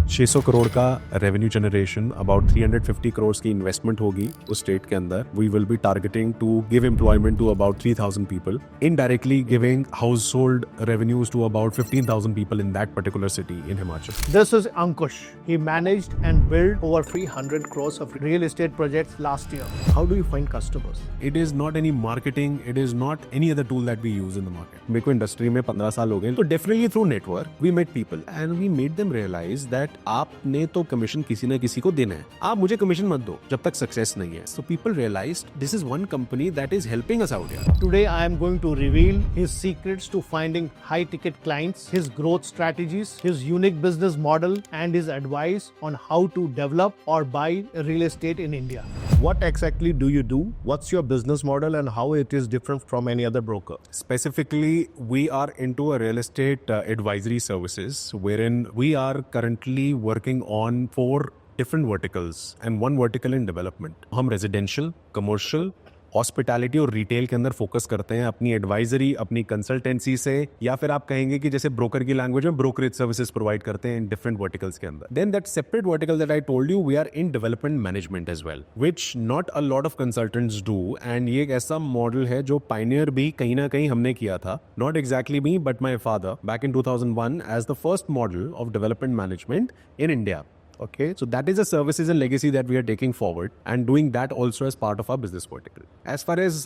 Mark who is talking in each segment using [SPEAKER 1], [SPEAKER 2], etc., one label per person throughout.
[SPEAKER 1] 600 करोड़ का revenue generation, about 350 crore की investment होगी उस स्टेट के अंदर. We will be targeting to give employment to about 3,000 people, indirectly giving household revenues to about 15,000 people in that particular city in Himachal.
[SPEAKER 2] This is Ankush. He managed and built over 300 crores of real estate projects last year. How do you find customers?
[SPEAKER 1] It is not any marketing, it is not any other tool that we use in the market. मेरे को industry में 15 साल हो गए, तो definitely through network we met people and we made them realise that आपने तो commission किसी ना किसी को देना है, आप मुझे कमीशन मत दो जब तक सक्सेस नहीं है. So people realised this is one company that is helping us out here.
[SPEAKER 2] Today I am going to reveal his secrets to finding high ticket clients, his growth strategies, his unique business model, and his advice on how to develop or buy real estate in India. What exactly do you do? What's your business model and how it is different from any other broker?
[SPEAKER 1] Specifically, we are into a real estate advisory services wherein we are currently working on 4 different verticals and one vertical in development. हम residential, commercial, hospitality और retail के अंदर focus करते हैं अपनी advisory, अपनी consultancy से, या फिर आप कहेंगे कि जैसे ब्रोकर की लैंग्वेज में ब्रोकरेज सर्विसेज प्रोवाइड करते हैं इन डिफरेंट वर्टिकल्स के अंदर. Then that separate vertical that I told you, we are in development management as well, which not a lot of consultants do. And ये एक ऐसा model है जो पायनियर भी कहीं ना कहीं हमने किया था, not exactly me but my father back in 2001 as the first model of development management in India. Okay, so that is a services and legacy that we are taking forward and doing that also as part of our business vertical. As far as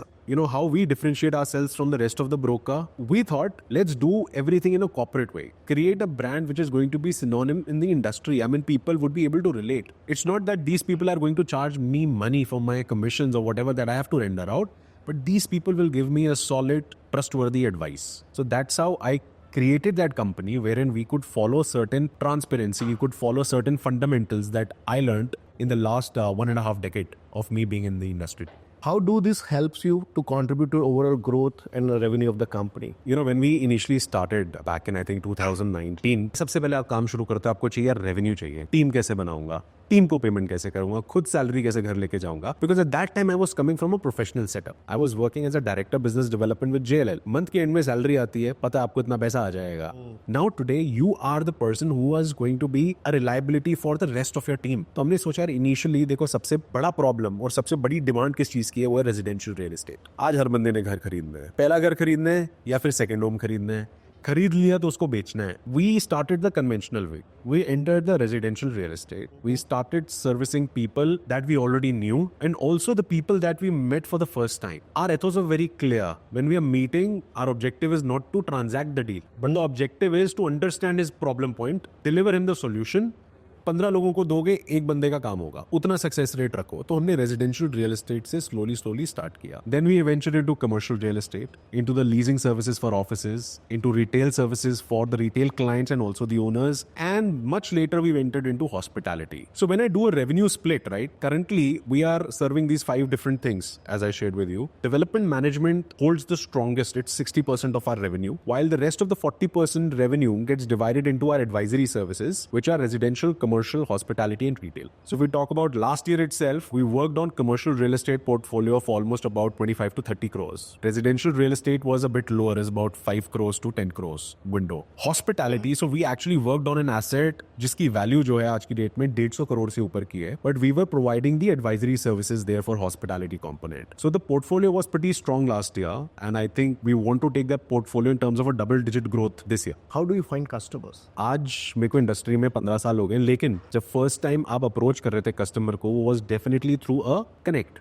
[SPEAKER 1] how we differentiate ourselves from the rest of the broker, we thought let's do everything in a corporate way. Create a brand which is going to be synonym in the industry. I mean, people would be able to relate. It's not that these people are going to charge me money for my commissions or whatever that I have to render out, but these people will give me a solid, trustworthy advice. So that's how I created that company wherein we could follow certain transparency, we could follow certain fundamentals that I learned in the last 1.5 decade of me being in the industry.
[SPEAKER 2] How do this helps you to contribute to overall growth and the revenue of the company?
[SPEAKER 1] When we initially started back in I think 2019, सबसे पहले आप काम शुरू करते हो, आपको चाहिए revenue चाहिए, टीम कैसे बनाऊंगा, टीम को पेमेंट कैसे करूंगा, खुद सैलरी कैसे घर लेके जाऊंगा. Because at that time I was coming from a professional setup. I was working as a director business development with JLL. Month के एंड में सैलरी आती है, पता है आपको इतना पैसा आ जाएगा. Now today you are the person who was going to be a reliability for the rest of your team. तो हमने सोचा यार इनिशियली देखो सबसे बड़ा प्रॉब्लम और सबसे बड़ी डिमांड किस चीज की है, वो है रेजिडेंशियल रियल एस्टेट. आज हर बंदे ने घर खरीदना है, पहला घर खरीदना है या फिर सेकेंड होम खरीदना है. खरीद लिया तो उसको बेचना है. We started the conventional way. We entered the residential real estate. We started servicing people that we already knew and also the people that we met for the first time. Our ethos are very clear. When we are meeting, our objective is not to transact the deal, but the objective is to understand his problem point, deliver him the solution. 15 लोगों को दोगे, एक बंदे का काम होगा, उतना success rate रखो. तो हमने रेजिडेंशियल रियल एस्टेट से स्लोली स्टार्ट किया. Then we ventured into commercial real estate, into the leasing services for offices, into retail services for the retail clients and also the owners, and much later we ventured into hospitality. So when I do a revenue split, right, currently we are serving these 5 different things as I shared with you. Development management holds the strongest. It's 60% of our revenue, while the rest of the 40% revenue gets divided into our advisory services, which are residential, commercial, hospitality and retail. So if we talk about last year itself, we worked on commercial real estate portfolio of almost about 25 to 30 crores. Residential real estate was a bit lower, is about 5 crores to 10 crores window. Hospitality, so we actually worked on an asset जिसकी value जो है आज की date में 150 करोड़ से ऊपर की है, but we were providing the advisory services there for hospitality component. So the portfolio was pretty strong last year, and I think we want to take that portfolio in terms of a double-digit growth this year.
[SPEAKER 2] How do you find customers?
[SPEAKER 1] आज मेरे को industry में 15 साल हो गए, लेकिन जब first time आप अप्रोच कर रहे थे कस्टमर को, वो was definitely through a connect.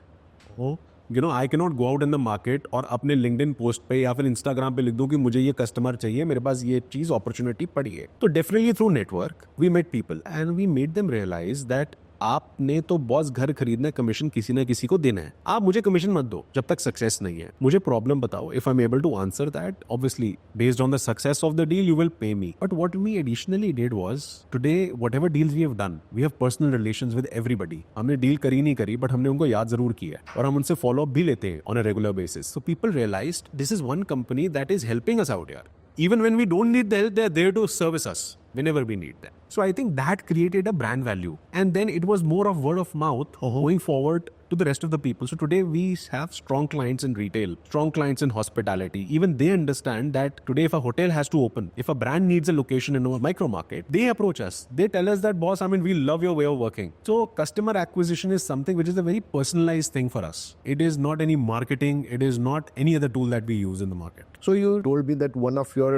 [SPEAKER 1] I can not go out in the market और अपने लिंक्डइन पोस्ट पे या फिर इंस्टाग्राम पे लिख दूं कि मुझे ये कस्टमर चाहिए, मेरे पास ये चीज अपॉर्चुनिटी पड़ी है. तो definitely through network we met people and we made them realise that आपने तो बॉस घर खरीदना है, कमीशन किसी ना किसी को देना है, आप मुझे कमीशन मत दो जब तक सक्सेस नहीं है. मुझे प्रॉब्लम बताओ. If I am able to answer that, obviously based on the success of the deal you will pay me. But what we additionally did was, today whatever deals we have done, we have personal relations with everybody. हमने deal करी नहीं करी, but हमने उनको याद जरूर किया और हम उनसे फॉलो अप भी लेते हैं on a regular basis. So people realised this is one company that is helping us out here. Even when we don't need the help, they are there to service us whenever we need them. So I think that created a brand value. And then it was more of word of mouth going forward. to the rest of the people. So today we have strong clients in retail, strong clients in hospitality. Even they understand that today if a hotel has to open, if a brand needs a location in a micro market, they approach us. They tell us that, boss, I mean, we love your way of working. So customer acquisition is something which is a very personalized thing for us. It is not any marketing. It is not any other tool that we use in the market.
[SPEAKER 2] So you told me that one of your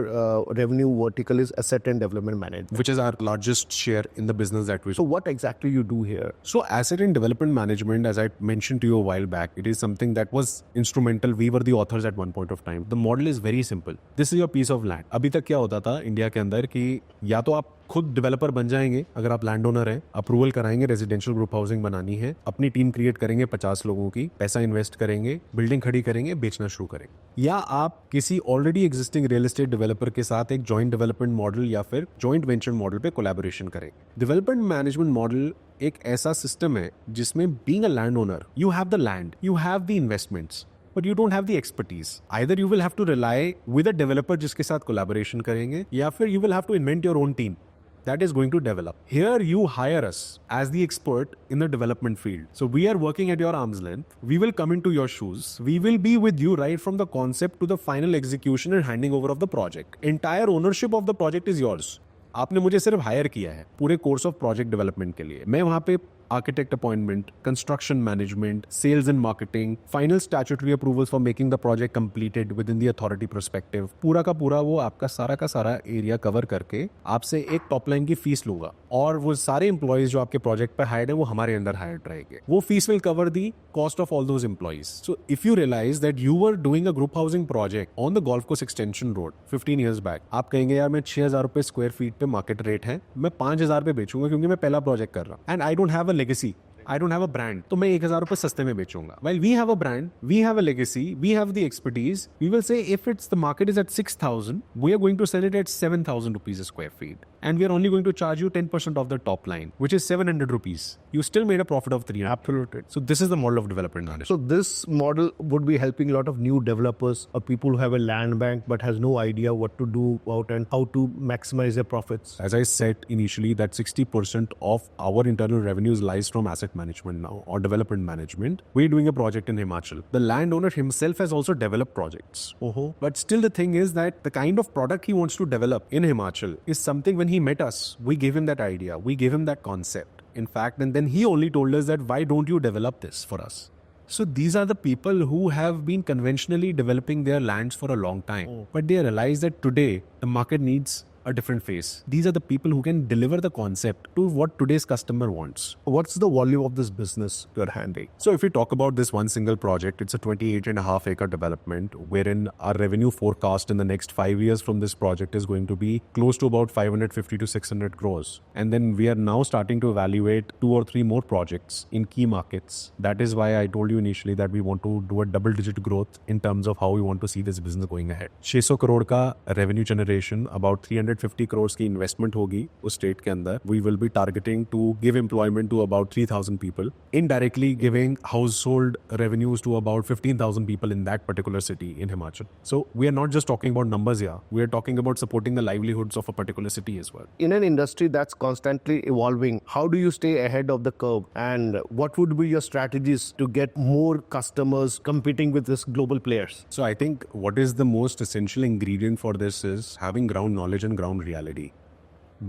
[SPEAKER 2] revenue vertical is asset and development management,
[SPEAKER 1] Which is our largest share in the business that we.
[SPEAKER 2] So what exactly you do here?
[SPEAKER 1] So asset and development management, as I mentioned to you a while back, it is something that was instrumental. We were the authors at one point of time. The model is very simple. This is your piece of land. अभी तक क्या होता था India के अंदर कि या तो आप खुद डेवलपर बन जाएंगे अगर आप लैंड ओनर हैं, अप्रूवल कराएंगे, रेजिडेंशियल ग्रुप हाउसिंग बनानी है, अपनी टीम क्रिएट करेंगे 50 लोगों की, पैसा इन्वेस्ट करेंगे, बिल्डिंग खड़ी करेंगे, बेचना शुरू करेंगे, या आप किसी already existing real estate developer के साथ एक जॉइंट डेवलपमेंट मॉडल या फिर जॉइंट वेंचर मॉडल पे कोलैबोरेशन करेंगे। डेवलपमेंट मैनेजमेंट मॉडल एक ऐसा सिस्टम है जिसमें being a land owner, you have the land, you have the investments, but you don't have the expertise. Either you will have to rely with a developer जिसके साथ collaboration करेंगे, या फिर you will have to invent your own team that is going to develop. Here you hire us as the expert in the development field. So we are working at your arm's length. We will come into your shoes. We will be with you right from the concept to the final execution and handing over of the project. Entire ownership of the project is yours. आपने मुझे सिर्फ higher किया है पूरे course of project development के लिए। मैं वहां पे architect appointment, construction management, sales and marketing, final statutory approvals for making the project completed within the authority perspective, पूरा का पूरा वो आपका सारा का सारा एरिया कवर करके आपसे एक टॉप लाइन की फीस लूंगा, और वो सारे एम्प्लॉइज जो आपके प्रोजेक्ट पर हायर्ड है वो हमारे अंदर हायर्ड रहेंगे। वो fees will cover the cost of all those employees. So if you realise that you were doing a group housing project on the golf course extension road 15 years back, आप कहेंगे यार मैं 6,000 रुपए स्क्वायर फीट पे market rate है, मैं 5,000 पे बेचूंगा क्योंकि मैं पहला प्रोजेक्ट कर रहा हूं, and I don't have a legacy, I don't have a brand, तो मैं 1,000 रुपए सस्ते में बेचूंगा। While we have a brand, we have a legacy, we have the expertise, we will say if it's the market is at 6,000, we are going to sell it at 7,000 rupees a square feet. And we are only going to charge you 10% of the top line, which is 700 rupees. You still made a profit of 300.
[SPEAKER 2] Absolutely.
[SPEAKER 1] So this is the model of development management.
[SPEAKER 2] So this model would be helping a lot of new developers or people who have a land bank but has no idea what to do about and how to maximize their profits.
[SPEAKER 1] As I said initially, that 60% of our internal revenues lies from asset management now or development management. We're doing a project in Himachal. The landowner himself has also developed projects. But still the thing is that the kind of product he wants to develop in Himachal is something when he met us, we gave him that idea, we gave him that concept. In fact, and then he only told us that why don't you develop this for us? So these are the people who have been conventionally developing their lands for a long time. But they realize that today the market needs a different face. These are the people who can deliver the concept to what today's customer wants.
[SPEAKER 2] What's the volume of this business you're handling?
[SPEAKER 1] So if we talk about this one single project, it's a 28.5 acre development wherein our revenue forecast in the next 5 years from this project is going to be close to about 550 to 600 crores. And then we are now starting to evaluate 2 or 3 more projects in key markets. That is why I told you initially that we want to do a double digit growth in terms of how we want to see this business going ahead. 600 crore का revenue generation, about 350 crores की investment होगी उस state के अंदर. We will be targeting to give employment to about 3,000 people, indirectly giving household revenues to about 15,000 people in that particular city in Himachal. So we are not just talking about numbers here. We are talking about supporting the livelihoods of a particular city as well.
[SPEAKER 2] In an industry that's constantly evolving, how do you stay ahead of the curve? And what would be your strategies to get more customers competing with these global players?
[SPEAKER 1] So I think what is the most essential ingredient for this is having ground knowledge and ground reality.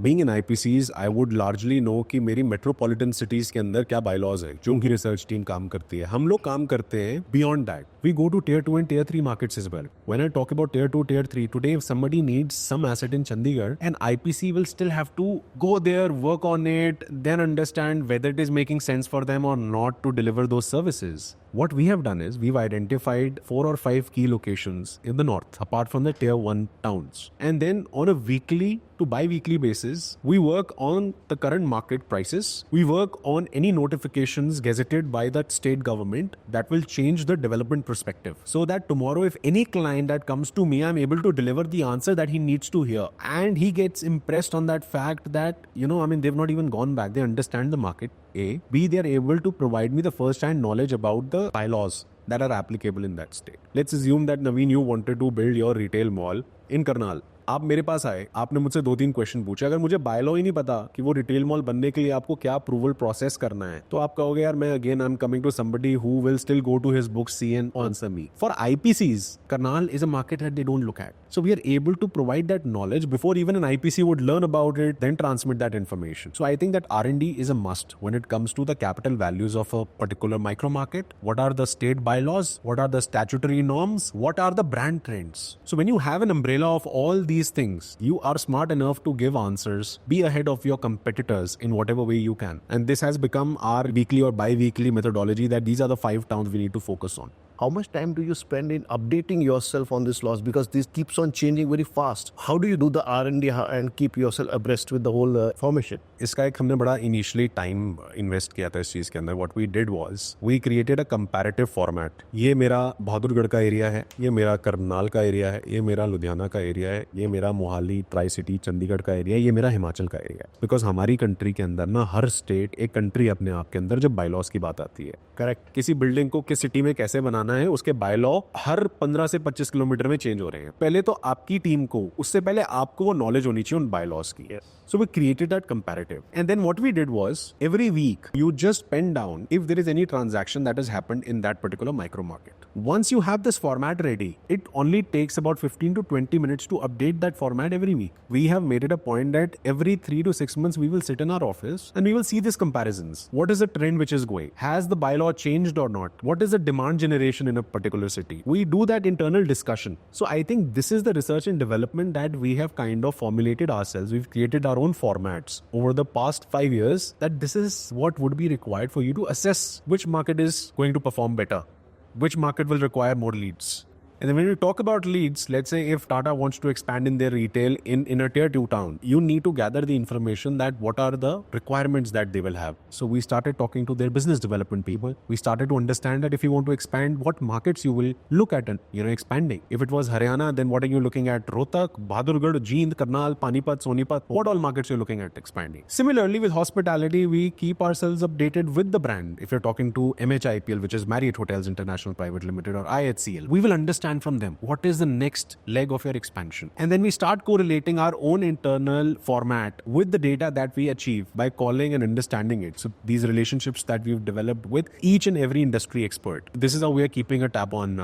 [SPEAKER 1] Being in IPCs, I would largely know कि मेरी metropolitan cities के अंदर क्या bylaws है जो उनकी research team काम करती है। हम लोग काम करते हैं beyond that. We go to tier 2 and tier 3 markets as well. When I talk about tier 2, tier 3, today if somebody needs some asset in Chandigarh, an IPC will still have to go there, work on it, then understand whether it is making sense for them or not to deliver those services. What we have done is we've identified 4 or 5 key locations in the north, apart from the tier 1 towns. And then on a weekly to bi-weekly basis, we work on the current market prices. We work on any notifications gazetted by that state government that will change the development perspective. So that tomorrow, if any client that comes to me, I'm able to deliver the answer that he needs to hear. And he gets impressed on that fact that, they've not even gone back. They understand the market. A. B. They are able to provide me the first-hand knowledge about the bylaws that are applicable in that state. Let's assume that Naveen, you wanted to build your retail mall in Karnal. आप मेरे पास आए, आपने मुझसे 2-3 question पूछे, अगर मुझे by law ही नहीं पता कि वो रिटेल मॉल बनने के लिए आपको क्या अप्रूवल प्रोसेस करना है, तो आप कहोगे यार मैं again I am coming to somebody who will still go to his book, see and answer me. For IPCs, Karnal is a market that they don't look at. So we are able to provide that knowledge before even an IPC would learn about it, then transmit that information. So I think that R&D is a must when it comes to the capital values of a particular micro market. What are the state bylaws? What are the statutory norms? What are the brand trends? So when you have an umbrella of all these things, you are smart enough to give answers, be ahead of your competitors in whatever way you can. And this has become our weekly or bi-weekly methodology that these are the 5 towns we need to focus on.
[SPEAKER 3] How much time do you spend in updating yourself on this laws, because this keeps on changing very fast? How do you do the R&D and keep yourself abreast with the whole information?
[SPEAKER 1] इसका एक हमने बड़ा initially time invest किया था इस चीज़ के अंदर. What we did was we created a comparative format. ये मेरा बहादुरगढ़ का एरिया है, ये मेरा करनाल का एरिया है, ये मेरा लुधियाना का एरिया है, ये मेरा मोहाली ट्राई सिटी चंडीगढ़ का एरिया है, ये मेरा हिमाचल का एरिया है. बिकॉज हमारी कंट्री के अंदर ना हर स्टेट एक कंट्री अपने आप के अंदर जब बायलॉज की बात आती है. करेक्ट. किसी बिल्डिंग को किस सिटी में कैसे बनाना है उसके बायलॉ हर 15 से 25 किलोमीटर में चेंज हो रहे हैं. पहले तो आपकी टीम को, उससे पहले आपको वो नॉलेज होनी चाहिए उन बायलॉज की. So we created that comparative. And then what we did was every week you just pen down if there is any transaction that has happened in that particular micro market. Once you have this format ready, it only takes about 15 to 20 minutes to update that format every week. We have made it a point that every 3 to 6 months we will sit in our office and we will see these comparisons. What is the trend which is going? Has the bylaw changed or not? What is the demand generation in a particular city? We do that internal discussion. So I think this is the research and development that we have kind of formulated ourselves. We've created our own formats over the past 5 years that this is what would be required for you to assess which market is going to perform better, which market will require more leads. And then when we talk about leads, let's say if Tata wants to expand in their retail in a tier 2 town, you need to gather the information that what are the requirements that they will have. So we started talking to their business development people. We started to understand that if you want to expand, what markets you will look at expanding. If it was Haryana, then what are you looking at? Rohtak, Bahadurgarh, Jind, Karnal, Panipat, Sonipat. What all markets you're looking at expanding? Similarly, with hospitality, we keep ourselves updated with the brand. If you're talking to MHIPL, which is Marriott Hotels International Private Limited, or IHCL, we will understand from them what is the next leg of your expansion, and then we start correlating our own internal format with the data that we achieve by calling and understanding it. So these relationships that we've developed with each and every industry expert, this is how we are keeping a tab on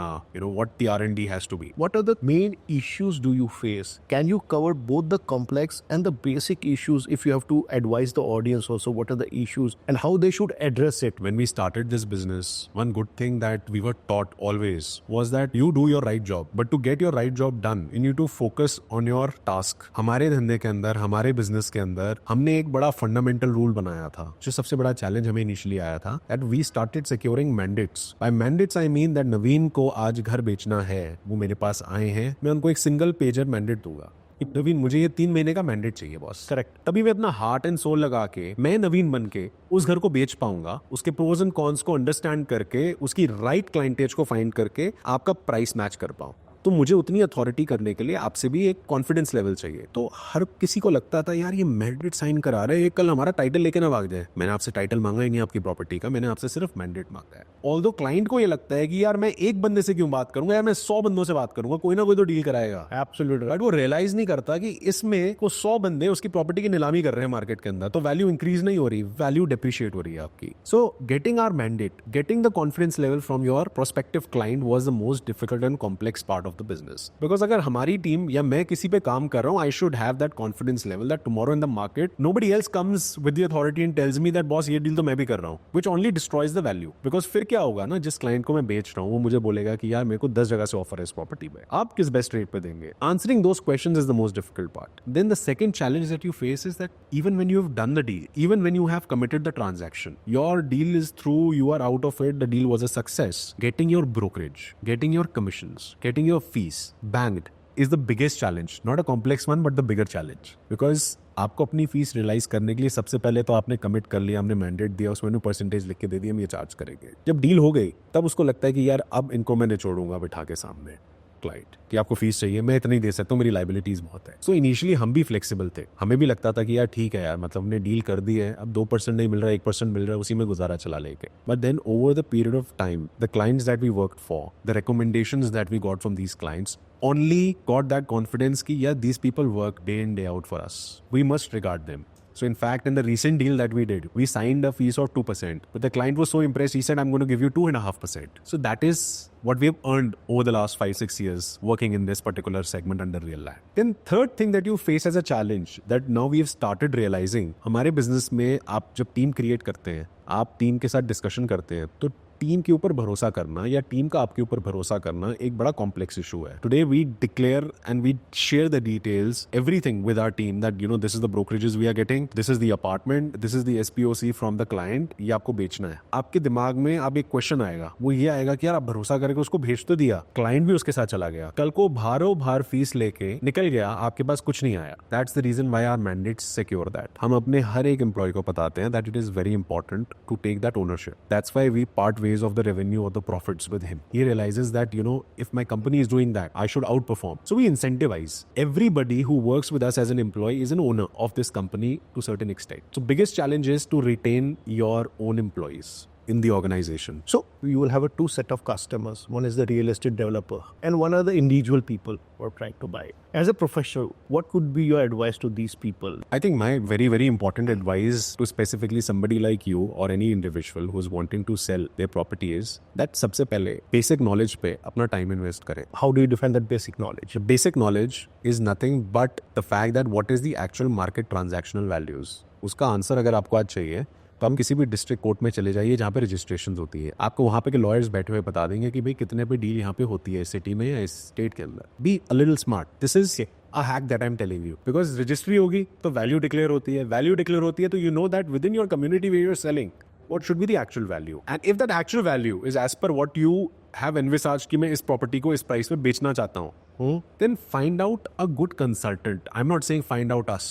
[SPEAKER 1] what the R&D has to be.
[SPEAKER 3] What are the main issues do you face? Can you cover both the complex and the basic issues? If you have to advise the audience also, what are the issues and how they should address it?
[SPEAKER 1] When we started this business, one good thing that we were taught always was that you do your right job, but to get your right job done you need to focus on your task. हमारे धंधे के अंदर, हमारे business के अंदर हमने एक बड़ा फंडामेंटल रूल बनाया था, जो सबसे बड़ा चैलेंज हमें इनिशियली आया था, that we started securing mandates. By mandates I mean that नवीन को आज घर बेचना है, वो मेरे पास आए हैं, मैं उनको एक सिंगल पेजर मैंडेट दूंगा. नवीन मुझे ये 3 महीने का मैंडेट चाहिए बॉस. करेक्ट. तभी मैं अपना हार्ट एंड सोल लगा के मैं नवीन बन के उस घर को बेच पाऊंगा, उसके प्रोज एंड कॉन्स को अंडरस्टैंड करके उसकी राइट क्लाइंटेज को फाइंड करके आपका प्राइस मैच कर पाऊं. तो मुझे उतनी अथॉरिटी करने के लिए आपसे भी एक कॉन्फिडेंस लेवल चाहिए. तो हर किसी को लगता था यार ये मैंडेट साइन करा रहे हैं, कल हमारा टाइटल लेके ना भाग जाए. मैंने आपसे टाइटल मांगा ही नहीं आपकी प्रॉपर्टी का, मैंने आपसे सिर्फ मैंडेट मांगा है. ऑल्दो क्लाइंट को ये लगता है कि यार मैं एक बंदे से क्यों बात करूंगा, यार मैं 100 बंदों से बात करूंगा, कोई ना कोई तो डील कराएगा.
[SPEAKER 3] Absolutely.
[SPEAKER 1] बट वो रियलाइज नहीं करता कि इसमें को 100 बंदे उसकी प्रॉपर्टी की नीलामी कर रहे हैं मार्केट के अंदर, तो वैल्यू इंक्रीज नहीं हो रही, वैल्यू डिप्रिशिएट हो रही है आपकी. So getting our mandate, getting the confidence level from your prospective client was the most difficult and complex part of the business. Because अगर हमारी टीम या मैं किसी पे काम कर रहा हूं, I should have that confidence level that tomorrow in the market nobody else comes with the authority and tells me that boss ये डील तो मैं भी कर रहा हूं, which only destroys the value. Because फिर क्या होगा ना, जिस क्लाइंट को मैं बेच रहा हूं वो मुझे बोलेगा कि यार मेरे को 10 जगह से ऑफर है इस प्रॉपर्टी पे, आप किस बेस्ट रेट पे देंगे. Answering those questions is the most difficult part. Then the second challenge that you face is that even when you have done the deal, even when you have committed the transaction, your deal is through, you are out of it, the deal was a success, getting your brokerage, getting your commissions, getting your fees banked is the biggest challenge. Not a complex one, but the bigger challenge. Because आपको अपनी fees realise करने के लिए सबसे पहले तो आपने commit कर लिया, हमने मैंडेट दिया, उसमें परसेंटेज लिख के दे दिया, हम ये चार्ज करेंगे. जब डील हो गई तब उसको लगता है कि यार अब इनको मैं निचोड़ूंगा बिठा के सामने क्लाइंट कि आपको फीस चाहिए, मैं इतना ही दे सकता हूँ, मेरी लाइबिलिटीज बहुत है. सो इनिशियली हम भी फ्लेक्सिबल थे, हमें भी लगता था कि यार ठीक है यार, मतलब हमने डील कर दी है, अब 2% नहीं मिल रहा है, 1% मिल रहा है, उसी में गुजारा चला लेके. But then over the period of time the clients that we worked for, the recommendations that we got from these clients only got that confidence कि yeah, these people work day in day out for us. We must regard them. So in fact, in the recent deal that we did, we signed a fees of 2%. But the client was so impressed, he said, I'm going to give you 2.5%. So that is what we have earned over the last 5-6 years working in this particular segment under Real Land. Then third thing that you face as a challenge that now we have started realizing, हमारे business में आप जब team create करते हैं, आप team के साथ discussion करते हैं, तो टीम के ऊपर भरोसा करना या टीम का आपके ऊपर भरोसा करना एक बड़ा कॉम्प्लेक्स इशू है. Today we declare and we share the details everything with our team that you know this is the brokerages we are getting, this is the apartment, this is the SPOC from the client, ये आपको बेचना है. आपके दिमाग में अब एक question आएगा, वो ये आएगा कि यार आप भरोसा करके उसको भेज तो दिया, क्लाइंट भी उसके साथ चला गया, कल को भार फीस लेके निकल गया, आपके पास कुछ नहीं आया. That's the reason why our mandates secure that. हम अपने हर एक एम्प्लॉय को बताते हैं that it is very important to take that ownership. That's why we part ways of the revenue or the profits with him. He realizes that, you know, if my company is doing that, I should outperform. So we incentivize. Everybody who works with us as an employee is an owner of this company to a certain extent. So biggest challenge is to retain your own employees in the organization.
[SPEAKER 3] So you will have a two set of customers. One is the real estate developer and one are the individual people who are trying to buy. As a professional, what would be your advice to these people?
[SPEAKER 1] I think my very, very important advice to specifically somebody like you or any individual who's wanting to sell their property is that सबसे पहले basic knowledge पे अपना time invest करें.
[SPEAKER 3] How do you define that basic knowledge?
[SPEAKER 1] The basic knowledge is nothing but the fact that what is the actual market transactional values. उसका answer अगर आपको आज चाहिए तो हम किसी भी डिस्ट्रिक्ट कोर्ट में चले जाइए जहाँ पे रजिस्ट्रेशन होती है, आपको वहाँ पे के लॉयर्स बैठे हुए बता देंगे कि भाई कितने पे डील यहाँ पे होती है इस सिटी में या इस स्टेट के अंदर. Be a little smart. This is a hack that I am telling you, because registry होगी तो वैल्यू डिक्लेयर होती है, वैल्यू डिक्लेयर होती है तो you know that within your community where you are selling what should be the actual value. And if that actual value is as per what you have envisaged कि मैं इस property को इस price पे बेचना चाहता हूँ, then find out a good consultant. I'm not saying find out us.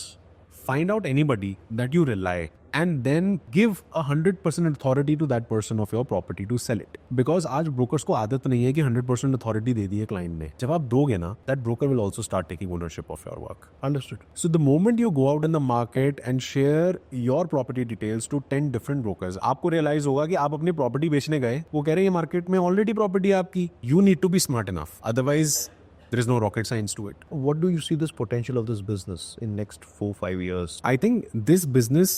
[SPEAKER 1] Find out anybody that you rely and then give 100% authority to that person of your property to sell it. Because आज brokers को आदत नहीं है कि 100% authority दे दी है client ने. जब आप दोगे ना, that broker will also start taking ownership of your work.
[SPEAKER 3] Understood.
[SPEAKER 1] So the moment you go out in the market and share your property details to 10 different brokers, आपको realize होगा कि आप अपनी property बेचने गए, वो कह रहे हैं market में already property है आपकी. You need to be smart enough. Otherwise, there is no rocket science to it.
[SPEAKER 3] What do you see this potential of this business in next 4-5 years?
[SPEAKER 1] I think this business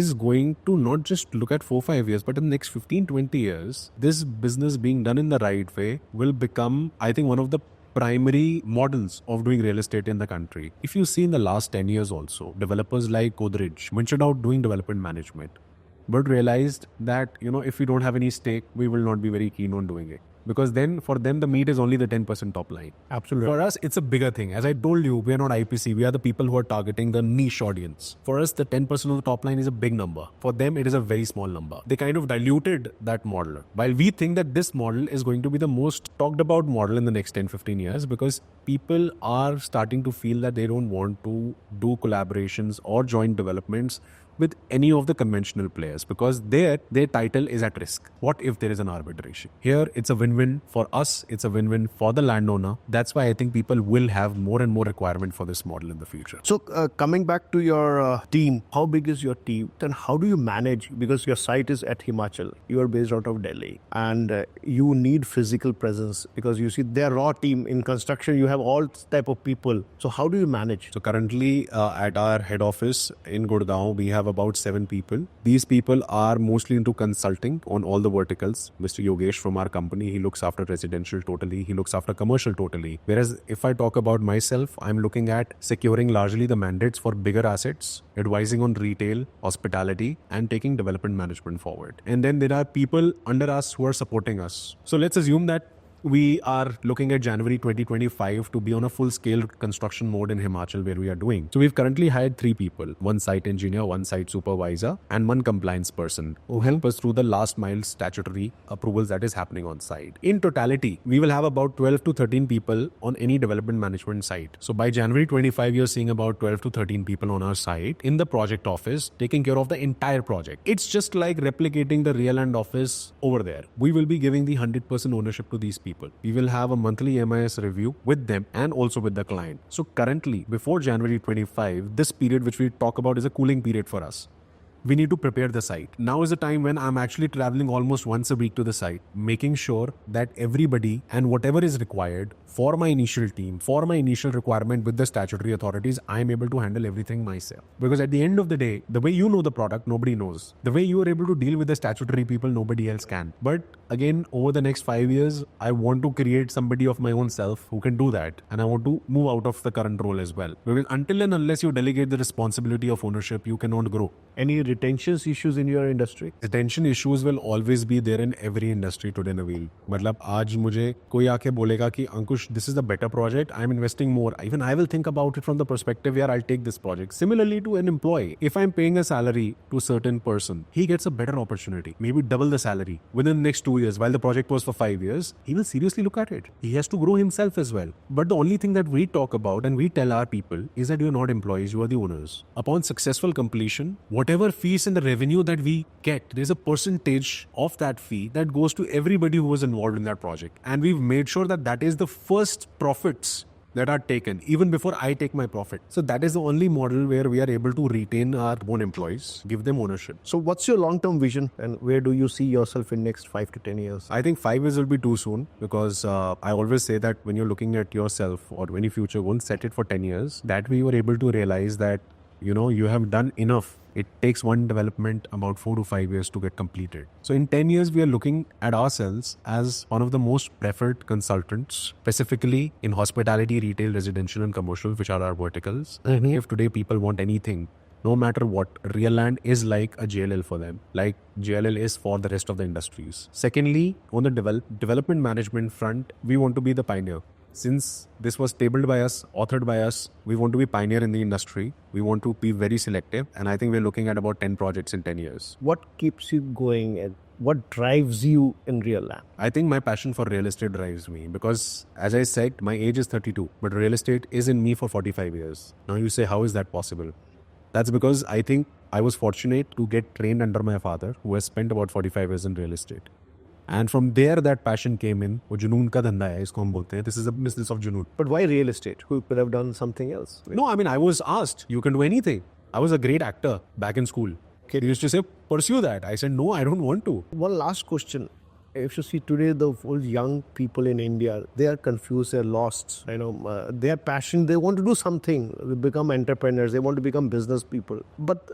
[SPEAKER 1] is going to not just look at 4-5 years, but in the next 15-20 years, this business being done in the right way will become, I think, one of the primary models of doing real estate in the country. If you see in the last 10 years also, developers like Godrej ventured out doing development management, but realized that, you know, if we don't have any stake, we will not be very keen on doing it. Because then for them, the meat is only the 10% top line.
[SPEAKER 3] Absolutely.
[SPEAKER 1] For us, it's a bigger thing. As I told you, we are not IPC. We are the people who are targeting the niche audience. For us, the 10% of the top line is a big number. For them, it is a very small number. They kind of diluted that model. While we think that this model is going to be the most talked about model in the next 10-15 years, because people are starting to feel that they don't want to do collaborations or joint developments with any of the conventional players, because their title is at risk. What if there is an arbitration? Here, it's a win-win for us. It's a win-win for the landowner. That's why I think people will have more and more requirement for this model in the future.
[SPEAKER 3] So coming back to your team, how big is your team and how do you manage? Because your site is at Himachal, you are based out of Delhi, and you need physical presence because you see their raw team in construction. You have all type of people. So how do you manage?
[SPEAKER 1] So currently at our head office in Gurgaon, we have about 7 people. These people are mostly into consulting on all the verticals. Mr. Yogesh from our company, he looks after residential totally. He looks after commercial totally. Whereas if I talk about myself, I'm looking at securing largely the mandates for bigger assets, advising on retail, hospitality, and taking development management forward. And then there are people under us who are supporting us. So let's assume that we are looking at January 2025 to be on a full-scale construction mode in Himachal where we are doing. So we've currently hired 3 people, 1 site engineer, 1 site supervisor, and 1 compliance person who help us through the last mile statutory approvals that is happening on site. In totality, we will have about 12 to 13 people on any development management site. So by January 25, you're seeing about 12 to 13 people on our site in the project office taking care of the entire project. It's just like replicating the Real Land office over there. We will be giving the 100% ownership to these people. We will have a monthly MIS review with them and also with the client. So currently, before January 25, this period which we talk about is a cooling period for us. we need to prepare the site. Now is the time when I'm actually traveling almost once a week to the site, making sure that everybody and whatever is required for my initial team, for my initial requirement with the statutory authorities, I'm able to handle everything myself. Because at the end of the day, the way you know the product, nobody knows. The way you are able to deal with the statutory people, nobody else can. But again, over the next 5 years, I want to create somebody of my own self who can do that. And I want to move out of the current role as well. Because until and unless you delegate the responsibility of ownership, you cannot grow.
[SPEAKER 3] Any retention issues in your industry?
[SPEAKER 1] Retention issues will always be there in every industry today, Naveel. मतलब आज मुझे कोई आके बोलेगा कि अंकुश, this is the better project, I'm investing more. Even I will think about it from the perspective where I'll take this project. Similarly to an employee, if I'm paying a salary to a certain person, he gets a better opportunity, maybe double the salary within the next 2 years. While the project was for 5 years, he will seriously look at it. He has to grow himself as well. But the only thing that we talk about and we tell our people is that you're not employees, you are the owners. Upon successful completion, whatever fees and the revenue that we get, there's a percentage of that fee that goes to everybody who was involved in that project. And we've made sure that that is the first profits that are taken even before I take my profit. So that is the only model where we are able to retain our own employees, give them ownership.
[SPEAKER 3] So what's your long-term vision and where do you see yourself in next 5 to 10 years?
[SPEAKER 1] I think 5 years will be too soon because I always say that when you're looking at yourself or any future goal, set it for 10 years. That way you are able to realize that, you know, you have done enough. It takes one development about 4 to 5 years to get completed. So in 10 years, we are looking at ourselves as one of the most preferred consultants, specifically in hospitality, retail, residential and commercial, which are our verticals. If today people want anything, no matter what, Real Land is like a JLL for them, like JLL is for the rest of the industries. Secondly, on the development management front, we want to be the pioneer. Since this was tabled by us, authored by us, we want to be pioneer in the industry. We want to be very selective. And I think we're looking at about 10 projects in 10 years.
[SPEAKER 3] What keeps you going and what drives you in Real Land?
[SPEAKER 1] I think my passion for real estate drives me because, as I said, my age is 32, but real estate is in me for 45 years. Now you say, how is that possible? That's because I think I was fortunate to get trained under my father, who has spent about 45 years in real estate. And from there, that passion came in. वो जुनून का धंधा है, इसको हम बोलते हैं. This is a business of जुनून.
[SPEAKER 3] But why real estate? Who could have done something else?
[SPEAKER 1] No, I mean, I was asked, you can do anything. I was a great actor back in school. They used to say, pursue that. I said, no, I don't want to.
[SPEAKER 3] One last question. If you see today, the whole young people in India, they are confused, they're lost. You know, they are passionate, they want to do something, they become entrepreneurs, they want to become business people, but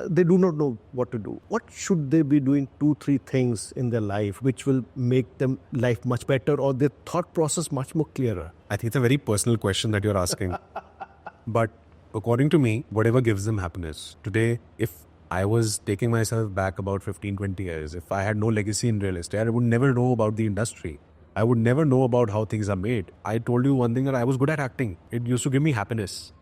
[SPEAKER 3] they do not know what to do. What should they be doing 2-3 things in their life which will make them life much better or their thought process much more clearer?
[SPEAKER 1] I think it's a very personal question that you're asking. But according to me, whatever gives them happiness. Today, if I was taking myself back about 15-20 years. If I had no legacy in real estate, I would never know about the industry. I would never know about how things are made. I told you one thing, that I was good at acting. It used to give me happiness.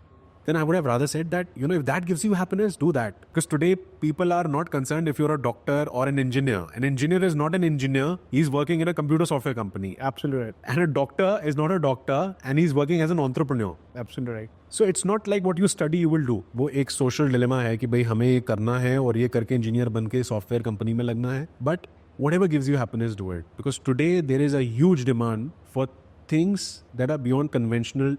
[SPEAKER 1] Then I would have rather said that, you know, if that gives you happiness, do that. Because today, people are not concerned if you're a doctor or an engineer. An engineer is not an engineer. He's working in a computer software company.
[SPEAKER 3] Absolutely right.
[SPEAKER 1] And a doctor is not a doctor and he's working as an entrepreneur.
[SPEAKER 3] Absolutely right.
[SPEAKER 1] So it's not like what you study you will do. वो एक social dilemma है कि भाई हमें ये करना है और ये करके engineer बन के software company में लगना है. But whatever gives you happiness, do it. Because today there is a huge demand for things that are beyond conventional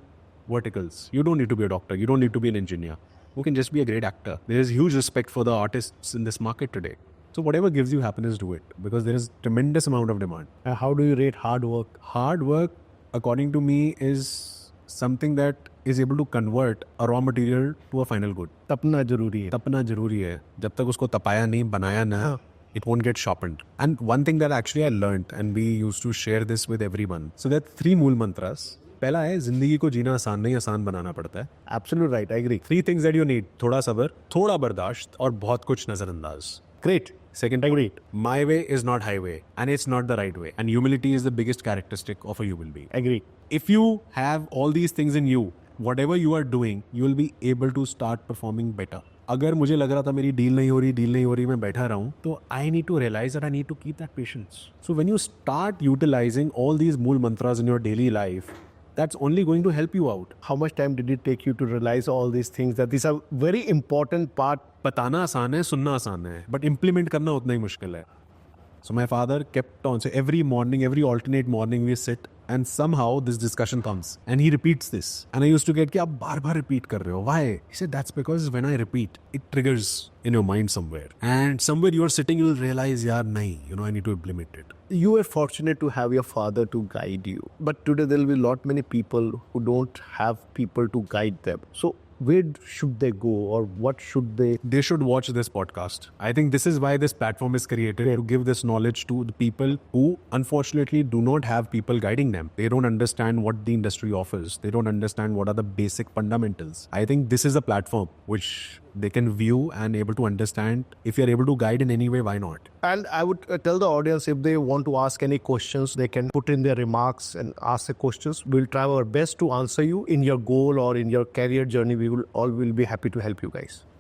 [SPEAKER 1] verticals. You don't need to be a doctor. You don't need to be an engineer. You can just be a great actor. There is huge respect for the artists in this market today. So whatever gives you happiness, do it. Because there is tremendous amount of demand.
[SPEAKER 3] How do you rate hard work?
[SPEAKER 1] Hard work, according to me, is something that is able to convert a raw material to a final good.
[SPEAKER 3] तपना जरूरी है.
[SPEAKER 1] तपना जरूरी है. जब तक उसको तपाया नहीं, बनाया ना, it won't get sharpened. And one thing that actually I learned, and we used to share this with everyone. So there are 3 मूल mantras. पहला है जिंदगी को जीना आसान नहीं, आसान बनाना पड़ता है.
[SPEAKER 3] Absolutely right. I agree.
[SPEAKER 1] 3 things that you need. थोड़ा सब्र, थोड़ा बर्दाश्त और बहुत कुछ नजरअंदाज.
[SPEAKER 3] Great.
[SPEAKER 1] Second, agreed. My way is not highway and it's not the right way. And humility is the biggest characteristic of a human being.
[SPEAKER 3] Agreed.
[SPEAKER 1] If you have all these things in you, whatever you are doing, you will be able to start performing better. अगर मुझे लग रहा था मेरी deal नहीं हो रही, मैं बैठा रहा हूँ, तो I need to realize that I need to keep that patience. So when you start utilizing all these मूल mantras in your daily life, that's only going to help you out.
[SPEAKER 3] How much time did it take you to realize all these things, that these are very important part?
[SPEAKER 1] बताना आसान है, सुनना आसान है, but implement करना उतना ही मुश्किल है. So my father kept on. So every morning, every alternate morning, we sit and somehow this discussion comes and he repeats this and I used to get कि आप बार-बार repeat कर रहे हो. Why? He said that's because when I repeat, it triggers in your mind somewhere. And somewhere you are sitting, you will realize, yaar, nahi, I need to implement it.
[SPEAKER 3] You were fortunate to have your father to guide you. But today there will be a lot many people who don't have people to guide them. So where should they go or what should they?
[SPEAKER 1] They should watch this podcast. I think this is why this platform is created, to give this knowledge to the people who unfortunately do not have people guiding them. They don't understand what the industry offers. They don't understand what are the basic fundamentals. I think this is a platform which they can view and able to understand. If you're able to guide in any way, why not?
[SPEAKER 3] And I would tell the audience, if they want to ask any questions, they can put in their remarks and ask the questions. We'll try our best to answer you in your goal or in your career journey. We will be happy to help you guys.